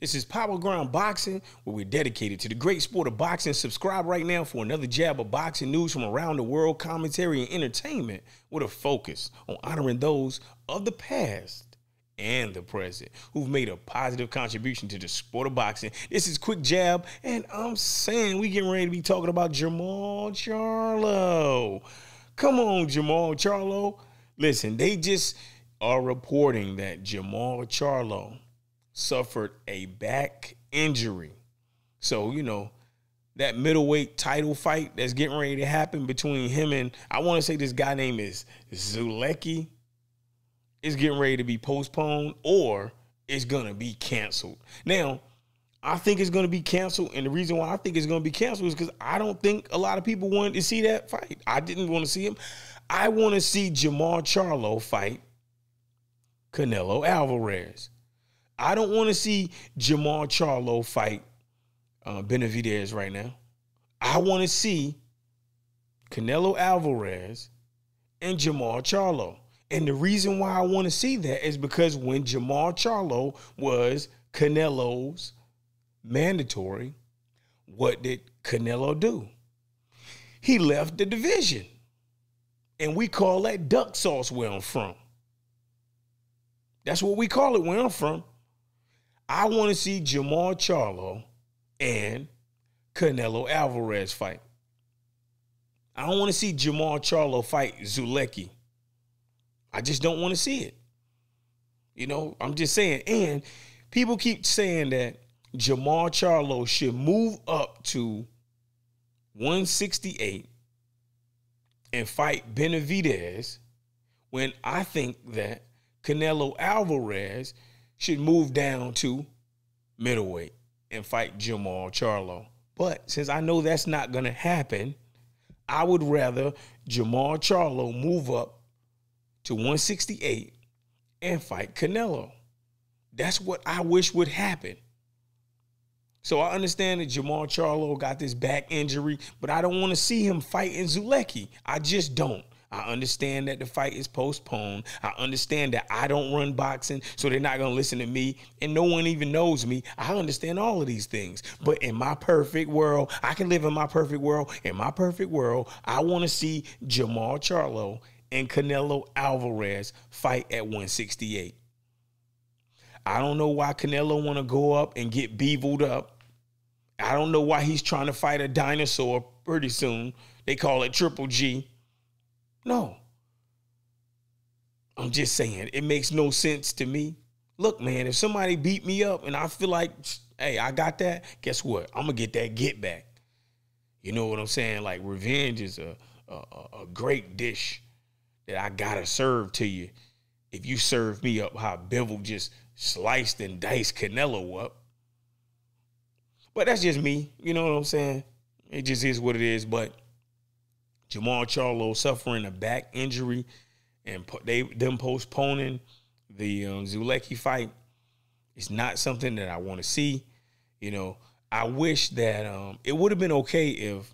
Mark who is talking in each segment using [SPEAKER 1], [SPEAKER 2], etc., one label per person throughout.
[SPEAKER 1] This is Power Ground Boxing, where we're dedicated to the great sport of boxing. Subscribe right now for another jab of boxing news from around the world, commentary, and entertainment with a focus on honoring those of the past and the present who've made a positive contribution to the sport of boxing. This is Quick Jab, and I'm saying we getting ready to be talking about Jermall Charlo. Come on, Jermall Charlo. Listen, they just are reporting that Jermall Charlo suffered a back injury. So, you know, that middleweight title fight that's getting ready to happen between him and, I want to say this guy name is Zulecki, is getting ready to be postponed or it's going to be canceled. Now, I think it's going to be canceled, and the reason why I think it's going to be canceled is because I don't think a lot of people wanted to see that fight. I didn't want to see him. I want to see Jermall Charlo fight Canelo Alvarez. I don't want to see Jermall Charlo fight Benavidez right now. I want to see Canelo Alvarez and Jermall Charlo. And the reason why I want to see that is because when Jermall Charlo was Canelo's mandatory, what did Canelo do? He left the division. And we call that duck sauce where I'm from. That's what we call it where I'm from. I want to see Jermall Charlo and Canelo Alvarez fight. I don't want to see Jermall Charlo fight Zulecki. I just don't want to see it. You know, I'm just saying. And people keep saying that Jermall Charlo should move up to 168 and fight Benavidez, when I think that Canelo Alvarez should move down to middleweight and fight Jermall Charlo. But since I know that's not going to happen, I would rather Jermall Charlo move up to 168 and fight Canelo. That's what I wish would happen. So I understand that Jermall Charlo got this back injury, but I don't want to see him fighting Zulecki. I just don't. I understand that the fight is postponed. I understand that I don't run boxing, so they're not going to listen to me, and no one even knows me. I understand all of these things. But in my perfect world, I can live in my perfect world. In my perfect world, I want to see Jermall Charlo and Canelo Alvarez fight at 168. I don't know why Canelo want to go up and get beebled up. I don't know why he's trying to fight a dinosaur pretty soon. They call it Triple G. No. I'm just saying, it makes no sense to me. Look, man, if somebody beat me up and I feel like, hey, I got that, guess what? I'm going to get that get back. You know what I'm saying? Like, revenge is a great dish that I got to serve to you. If you serve me up how Bevel just sliced and diced Canelo up. But that's just me. You know what I'm saying? It just is what it is. But Jermall Charlo suffering a back injury and them postponing the Zulecki fight is not something that I want to see. You know, I wish that it would have been okay if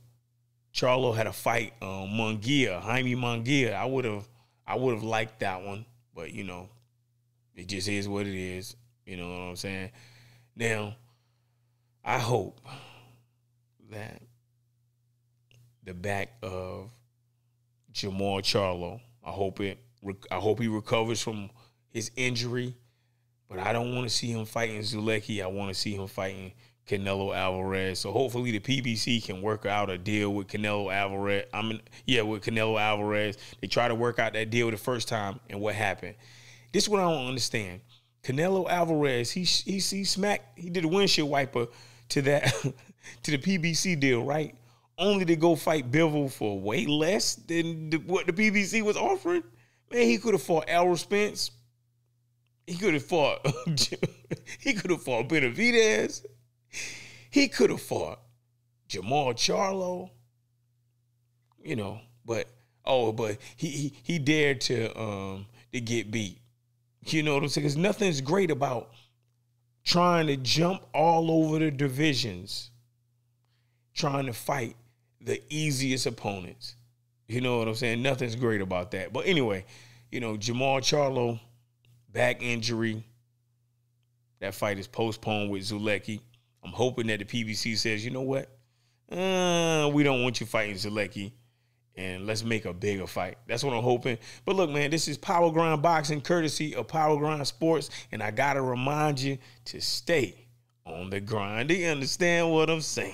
[SPEAKER 1] Charlo had a fight Munguia, Jaime Munguia. I would have liked that one, but you know, it just is what it is. You know what I'm saying? Now, I hope that the back of Jermall Charlo, I hope he recovers from his injury, but I don't want to see him fighting Zulecki. I want to see him fighting Canelo Alvarez. So hopefully the PBC can work out a deal with Canelo Alvarez. With Canelo Alvarez. They tried to work out that deal the first time, and what happened? This is what I don't understand. Canelo Alvarez, he did a windshield wiper to that to the PBC deal, right? Only to go fight Bivol for way less than what the PBC was offering. Man, he could have fought Errol Spence. He could have fought Benavidez. He could have fought Jermall Charlo. You know, but he dared to get beat. You know what I'm saying? Because nothing's great about trying to jump all over the divisions, trying to fight the easiest opponents. You know what I'm saying? Nothing's great about that. But anyway, you know, Jermall Charlo, back injury. That fight is postponed with Zulecki. I'm hoping that the PBC says, you know what? We don't want you fighting Zulecki, and let's make a bigger fight. That's what I'm hoping. But look, man, this is Power Grind Boxing, courtesy of Power Grind Sports, and I got to remind you to stay on the grind. Do you understand what I'm saying?